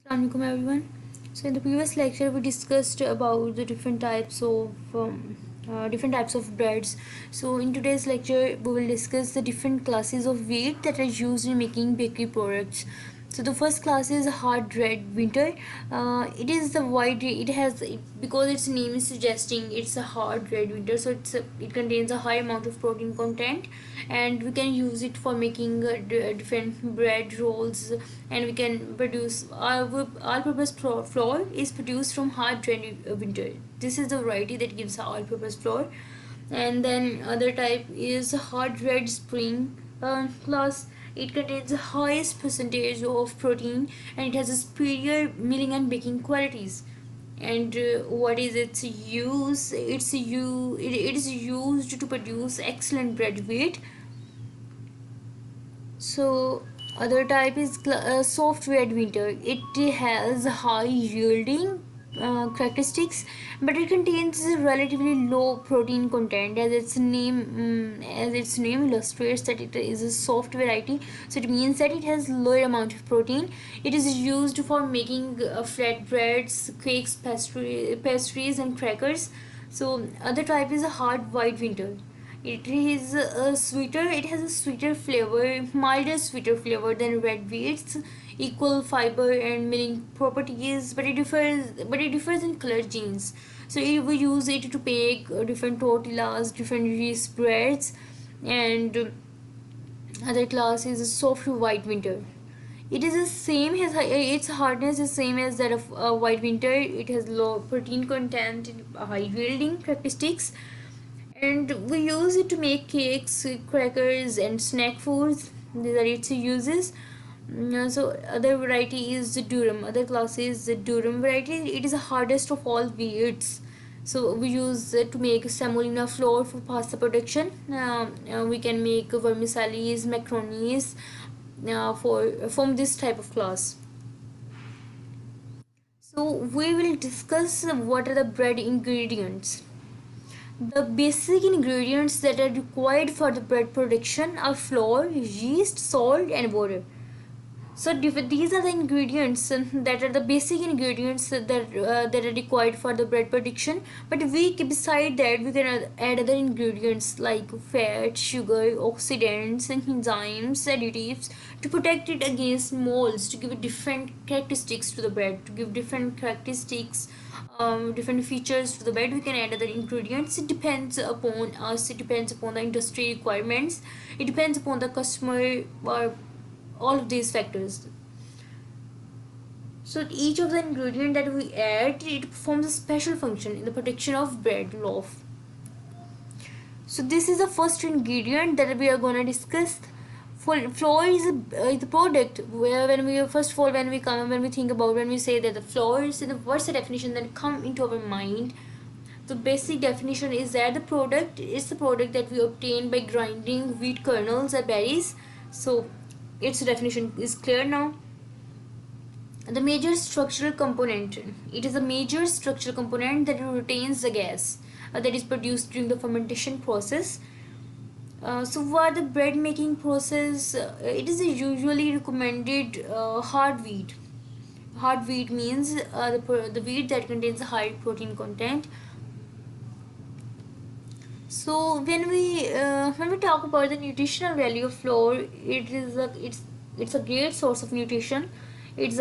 Assalamualaikum everyone. So in the previous lecture we discussed about the different types of breads. So in today's lecture we will discuss the different classes of wheat that are used in making bakery products. So the first class is hard red winter. It is the white. Because its name is suggesting it's a hard red winter. So it contains a high amount of protein content, and we can use it for making different bread rolls, and we can produce all-purpose flour is produced from hard red winter. This is the variety that gives all-purpose flour. And then other type is hard red spring class. It contains the highest percentage of protein, and it has a superior milling and baking qualities. And what is its use? It is used to produce excellent bread wheat. So other type is soft red winter. It has high yielding characteristics, but it contains a relatively low protein content, as its name illustrates that it is a soft variety. So it means that it has lower amount of protein. It is used for making flatbreads, cakes, pastries, and crackers. So other type is a hard white winter. It has a sweeter flavor, milder sweeter flavor than red wheats, equal fiber and milling properties, but it differs in color genes. So we use it to bake different tortillas, different yeast breads. And other class is a soft white winter. It is the same as its hardness is same as that of white winter. It has low protein content, high yielding characteristics, and we use it to make cakes, crackers, and snack foods. These are its uses. So other variety is the durum. Other class is the durum variety. It is the hardest of all wheats. So we use it to make semolina flour for pasta production. We can make vermicellis, macaronis from this type of class. So we will discuss what are the bread ingredients. The basic ingredients that are required for the bread production are flour, yeast, salt, and water. So these are the ingredients that are the basic ingredients that are required for the bread production. But beside that we can add other ingredients like fat, sugar, oxidants, and enzymes, additives to protect it against molds, to give it different characteristics to the bread, to give different characteristics, different features to the bread. We can add other ingredients. It depends upon us. It depends upon the industry requirements. It depends upon the customer, or all of these factors. So each of the ingredient that we add, it performs a special function in the production of bread loaf. So this is the first ingredient that we are going to discuss. Flour is a product where when we say that the flour is what's the definition that come into our mind. The basic definition is that the product is the product that we obtain by grinding wheat kernels or berries. So its definition is clear now. The major structural component, it is a major structural component that retains the gas that is produced during the fermentation process. So for the bread making process, it is usually recommended hard wheat. Hard wheat means the wheat that contains a high protein content. So when we talk about the nutritional value of flour, it's a great source of nutrition. It is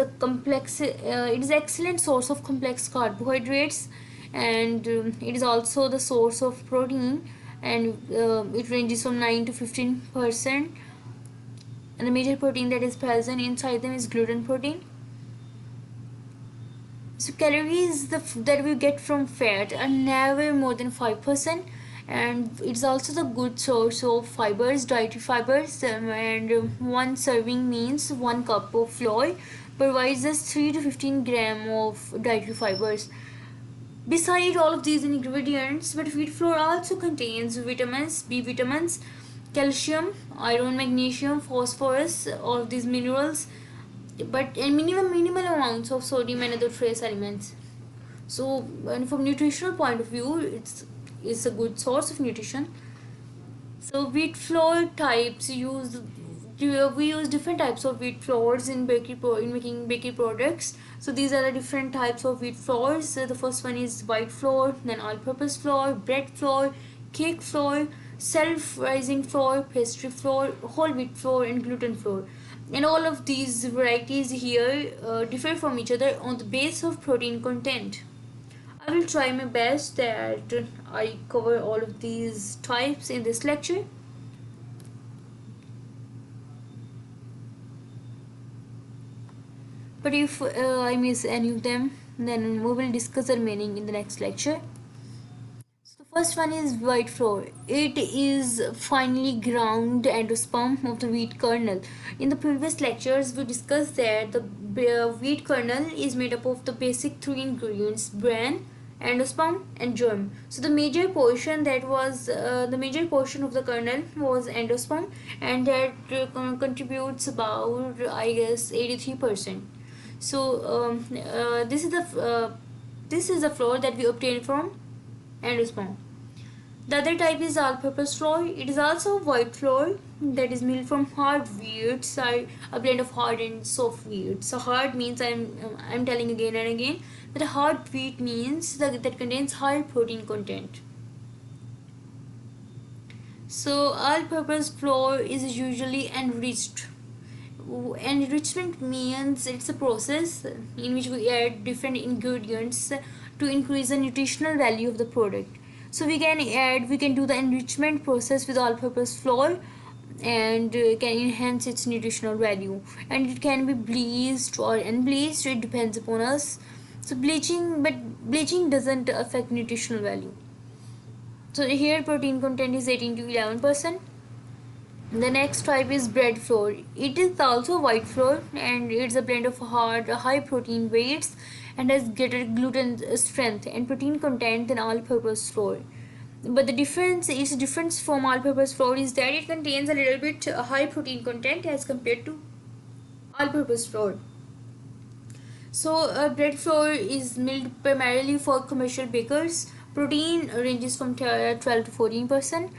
excellent source of complex carbohydrates, and it is also the source of protein, and it ranges from 9 to 15%. And the major protein that is present inside them is gluten protein. So calories that we get from fat are never more than 5%, and it's also the good source of fibers, dietary fibers. And one serving means 1 cup of flour provides us 3 to 15 gram of dietary fibers. Beside all of these ingredients, but wheat flour also contains vitamins, B vitamins, calcium, iron, magnesium, phosphorus, all of these minerals, but and minimal amounts of sodium and other trace elements. So and from nutritional point of view, it's a good source of nutrition. So wheat flour types use we use different types of wheat flours in in making bakery products. So these are the different types of wheat flours. The first one is white flour, then all-purpose flour, bread flour, cake flour, self-rising flour, pastry flour, whole wheat flour, and gluten flour. And all of these varieties here differ from each other on the base of protein content. I will try my best that I cover all of these types in this lecture. But if I miss any of them, then we will discuss the remaining in the next lecture. So the first one is white flour. It is finely ground endosperm of the wheat kernel. In the previous lectures, we discussed that the wheat kernel is made up of the basic three ingredients: bran, endosperm, and germ. So the major portion of the kernel was endosperm, and that contributes about, I guess, 83%. So this is the flour that we obtain from endosperm. The other type is all-purpose flour. It is also white flour that is made from hard wheats, a blend of hard and soft wheat. So hard means, I'm telling again and again, that a hard wheat means that contains high protein content. So all-purpose flour is usually enriched. Enrichment means it's a process in which we add different ingredients to increase the nutritional value of the product. So we can do the enrichment process with all-purpose flour, and can enhance its nutritional value, and it can be bleached or unbleached. It depends upon us. So bleaching doesn't affect nutritional value. So here protein content is 18 to 11%. The next type is bread flour. It is also white flour, and it's a blend of high protein weights, and has greater gluten strength and protein content than all-purpose flour. But the difference from all-purpose flour is that it contains a little bit high protein content as compared to all-purpose flour. So bread flour is milled primarily for commercial bakers. Protein ranges from 12 to 14%.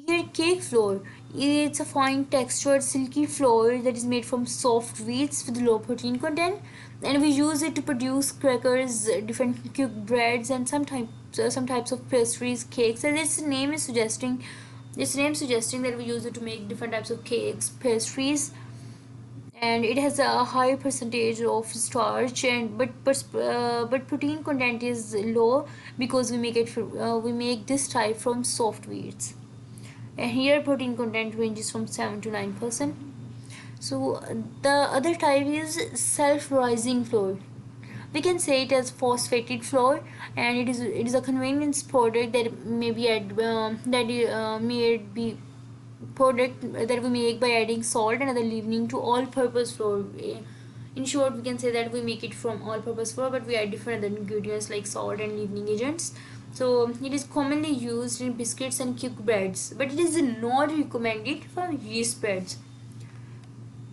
Here, cake flour. It's a fine textured silky flour that is made from soft wheats with low protein content, and we use it to produce crackers, different cooked breads, and some types of pastries, cakes. And its name suggesting that we use it to make different types of cakes, pastries, and it has a high percentage of starch, and but protein content is low because we make this type from soft wheats. And here protein content ranges from 7 to 9%. So the other type is self-rising flour. We can say it as phosphatid flour, and it is a convenience product that may be product that we make by adding salt and other leavening to all-purpose flour. In short, we can say that we make it from all-purpose flour, but we add different other ingredients like salt and leavening agents. So it is commonly used in biscuits and cooked breads, but it is not recommended for yeast breads.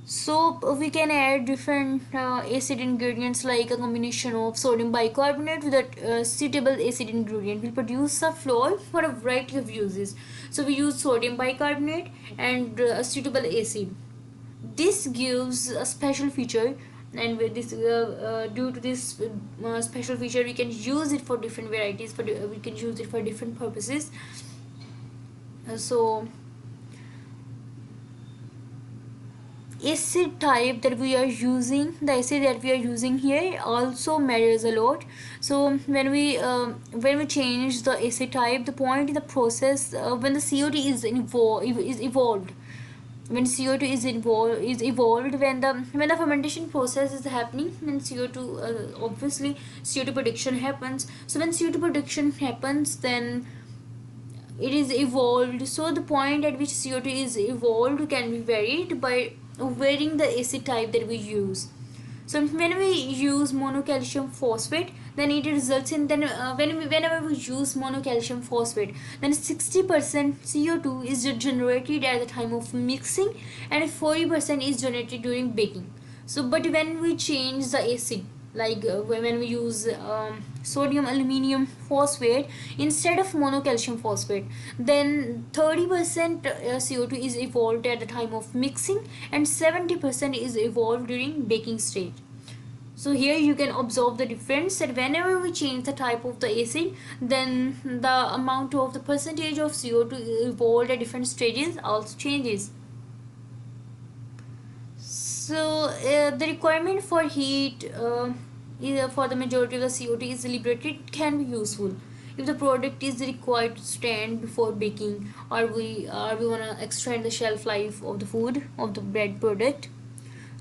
So we can add different acid ingredients, like a combination of sodium bicarbonate with a suitable acid ingredient will produce a flour for a variety of uses. So we use sodium bicarbonate and a suitable acid. This gives a special feature, and with this due to this special feature, we can use it for different varieties. We can use it for different purposes. So acid type that we are using, the acid that we are using here also matters a lot. So when we change the acid type, the point in the process when the CO2 is evolved, when CO2 is evolved, when the fermentation process is happening, then CO2 obviously CO2 production happens. So when CO2 production happens, then it is evolved. So the point at which CO2 is evolved can be varied by varying the acid type that we use. So when we use monocalcium phosphate, then it results in whenever we use monocalcium phosphate, then 60% CO2 is generated at the time of mixing, and 40% is generated during baking. So but when we change the acid, like when we use sodium aluminum phosphate instead of monocalcium phosphate, then 30% CO2 is evolved at the time of mixing and 70% is evolved during baking stage. So here you can observe the difference that whenever we change the type of the acid, then the amount of the percentage of CO2 evolved at different stages also changes. So the requirement for heat for the majority of the CO2 is liberated can be useful if the product is required to stand before baking, or we wanna extend the shelf life of the food of the bread product.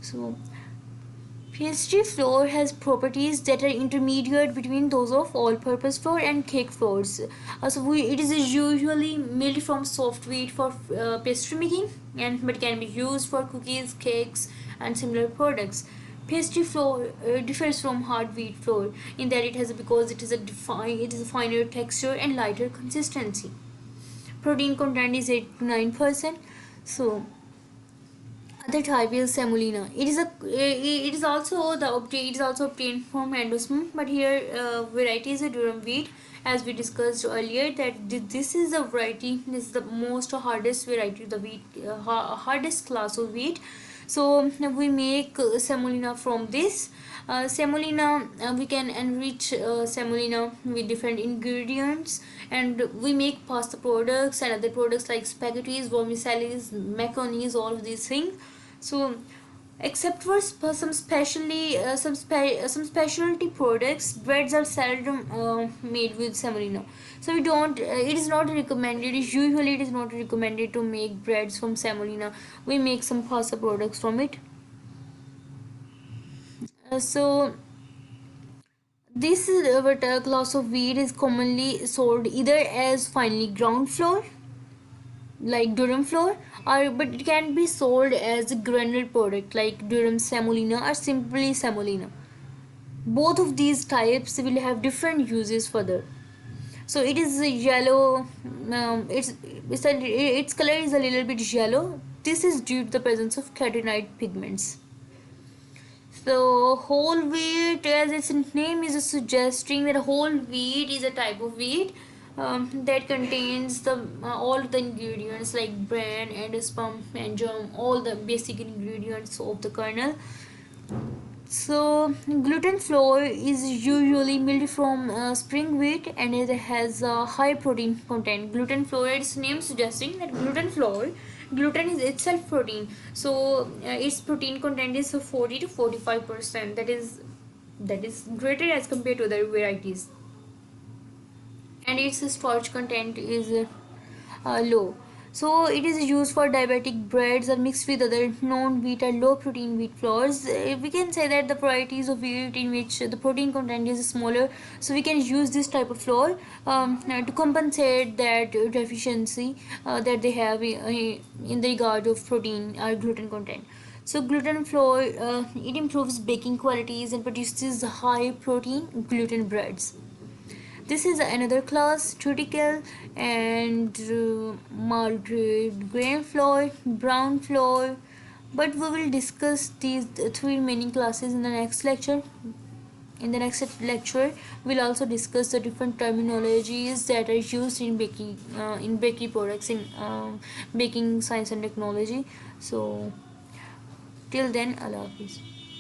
So pastry flour has properties that are intermediate between those of all-purpose flour and cake flours. It is usually made from soft wheat for pastry making, and but can be used for cookies, cakes, and similar products. Pastry flour differs from hard wheat flour in that it is a finer texture and lighter consistency. Protein content is 8 to 9%. So other type is semolina. It is also obtained from endosperm, but here variety is a durum wheat, as we discussed earlier that this is the variety. This is the most hardest variety of the wheat, hardest class of wheat. So we make semolina from this. Semolina, we can enrich semolina with different ingredients, and we make pasta products and other products like spaghettis, vermicelli, macaronis, all of these things. So except for some specialty products, breads are seldom made with semolina. So we don't it is not recommended, usually it is not recommended to make breads from semolina. We make some pasta products from it. So this class of wheat is commonly sold either as finely ground flour like durum flour, or but it can be sold as a granular product like durum semolina or simply semolina. Both of these types will have different uses further. So it is a yellow, its color is a little bit yellow. This is due to the presence of carotenoid pigments. So whole wheat, as its name is suggesting that whole wheat is a type of wheat that contains all the ingredients like bran, endosperm, and germ, all the basic ingredients of the kernel. So gluten flour is usually made from spring wheat, and it has a high protein content. Gluten flour, its name suggesting that gluten is itself protein. So its protein content is 40 to 45%. That is greater as compared to other varieties, and its starch content is low. So it is used for diabetic breads or mixed with other non-wheat or low-protein wheat flours. We can say that the varieties of wheat in which the protein content is smaller, so we can use this type of flour to compensate that deficiency that they have in the regard of protein or gluten content. So gluten flour, it improves baking qualities and produces high protein gluten breads. This is another class, triticale and malted grain flour, brown flour. But we will discuss these three remaining classes in the next lecture. In the next lecture, we'll also discuss the different terminologies that are used in bakery products, in baking science and technology. So till then, Allah Hafiz.